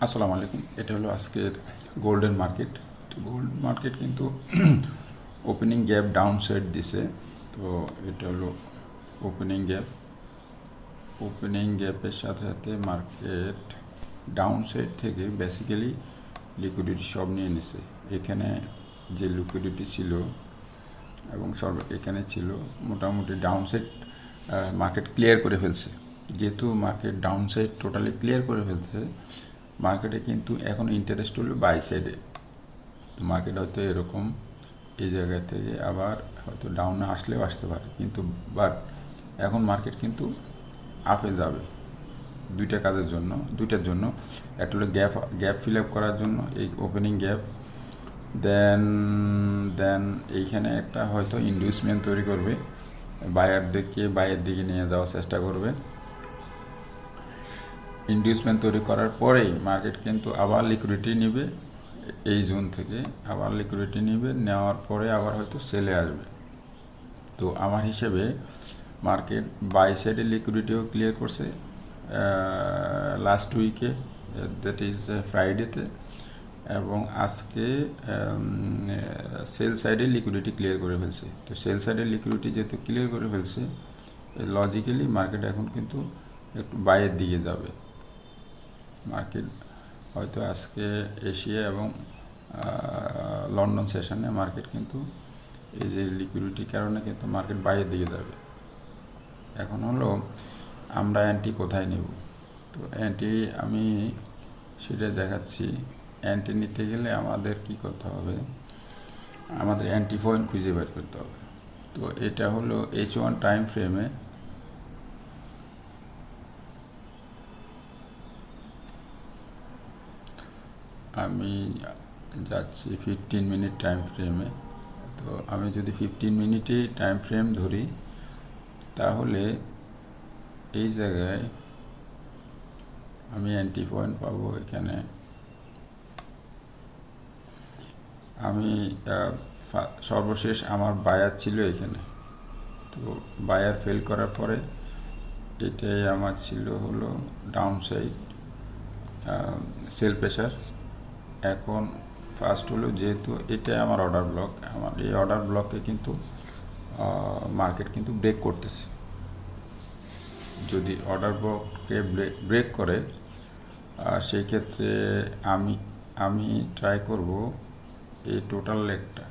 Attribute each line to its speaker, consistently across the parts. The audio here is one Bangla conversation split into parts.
Speaker 1: আসসালামু আলাইকুম। এটা হলো আজকের গোল্ডেন মার্কেট। তো গোল্ড মার্কেট কিন্তু ওপেনিং গ্যাপ ডাউন সাইড দিছে। তো এটা হলো ওপেনিং গ্যাপ। ওপেনিং গ্যাপের সাথে সাথে মার্কেট ডাউন সাইড থেকে বেসিক্যালি লিকুইডিটি সব নিয়ে নিছে। এখানে যে লিকুইডিটি ছিল এবং সব এখানে ছিল, মোটামুটি ডাউন সাইড মার্কেট ক্লিয়ার করে ফেলছে। যেহেতু market down side totally clear করে ফেলছে, মার্কেটে কিন্তু এখন ইন্টারেস্ট হলো বাই সাইডে। মার্কেট হয়তো এরকম এই জায়গা থেকে আবার হয়তো ডাউনে আসলেও আসতে পারে, কিন্তু বাট এখন মার্কেট কিন্তু আপে যাবে দুইটার জন্য। একটা হলো গ্যাপ ফিল আপ করার জন্য, এই ওপেনিং গ্যাপ। দেন এইখানে একটা হয়তো ইনডিউসমেন্ট তৈরি করবে, বাইয়ের দিকে নিয়ে যাওয়ার চেষ্টা করবে। ইনডিউসমেন্ট তৈরি করার পরেই মার্কেট কিন্তু আবার লিকুইডিটি নেবে, এই জোন থেকে আবার লিকুইডিটি নেবে, নেওয়ার পরে আবার হয়তো সেলে আসবে। তো আমার হিসেবে মার্কেট বাই সাইডে লিকুইডিটিও ক্লিয়ার করছে লাস্ট উইকে, দ্যাট ইজ ফ্রাইডেতে, এবং আজকে সেল সাইডে লিকুইডিটি ক্লিয়ার করে ফেলছে। তো সেল সাইডে লিকুইডিটি যেহেতু ক্লিয়ার করে ফেলছে, লজিক্যালি মার্কেট এখন কিন্তু একটু বাইয়ের দিকে যাবে। মার্কেট হয়তো আজকে এশিয়া এবং লন্ডন সেশনে মার্কেট কিন্তু এই যে লিকুইডিটির কারণে কিন্তু মার্কেট বাইরের দিকে যাবে। এখন হলো আমরা অ্যান্টি কোথায় নেব? তো অ্যান্টি আমি সেটা দেখাচ্ছি। অ্যান্টি নিতে গেলে আমাদের কি করতে হবে? আমাদের অ্যান্টি পয়েন্ট খুঁজে বের করতে হবে। তো এটা হলো H1 টাইম ফ্রেমে। আমি যাচ্ছি 15 মিনিট টাইম ফ্রেমে। তো আমি যদি 15 মিনিটে টাইম ফ্রেম ধরি, তাহলে এই জায়গায় আমি অ্যান্টি পয়েন্ট পাবো। এখানে আমি সর্বশেষ আমার বায়ার ছিল এখানে। তো বায়ার ফেল করার পরে এটাই আমার ছিল হলো ডাউন সাইড সেল প্রেশার। এখন ফার্স্ট হলো, যেহেতু এটাই আমার অর্ডার ব্লক, আমার এই অর্ডার ব্লকে কিন্তু মার্কেট কিন্তু ব্রেক করতেছে। যদি অর্ডার ব্লককে ব্রেক করে, সেই ক্ষেত্রে আমি ট্রাই করব এই টোটাল লেগটা,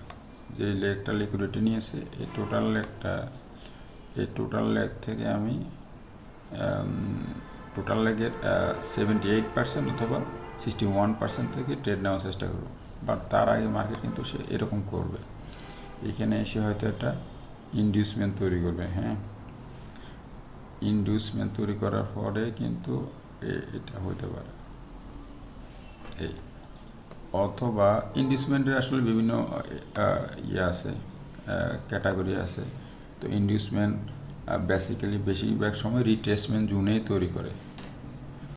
Speaker 1: যে লেগটা লিকুইডিটি নিয়েছে, এই টোটাল লেগ থেকে আমি টোটাল লেগের 78% অথবা 61% থেকে ট্রেড নেওয়ার চেষ্টা করব। বাট তার আগে মার্কেট কিন্তু সে এরকম করবে, এখানে এসে হয়তো একটা ইনডিউসমেন্ট তৈরি করবে। হ্যাঁ, ইনডিউসমেন্ট তৈরি করার পরে কিন্তু এটা হতে পারে এই, অথবা ইনডিউসমেন্টের আসলে বিভিন্ন আছে, ক্যাটাগরি আছে। তো ইনডিউসমেন্ট বেসিক্যালি বেশিরভাগ সময় রিট্রেসমেন্ট জোনেই তৈরি করে।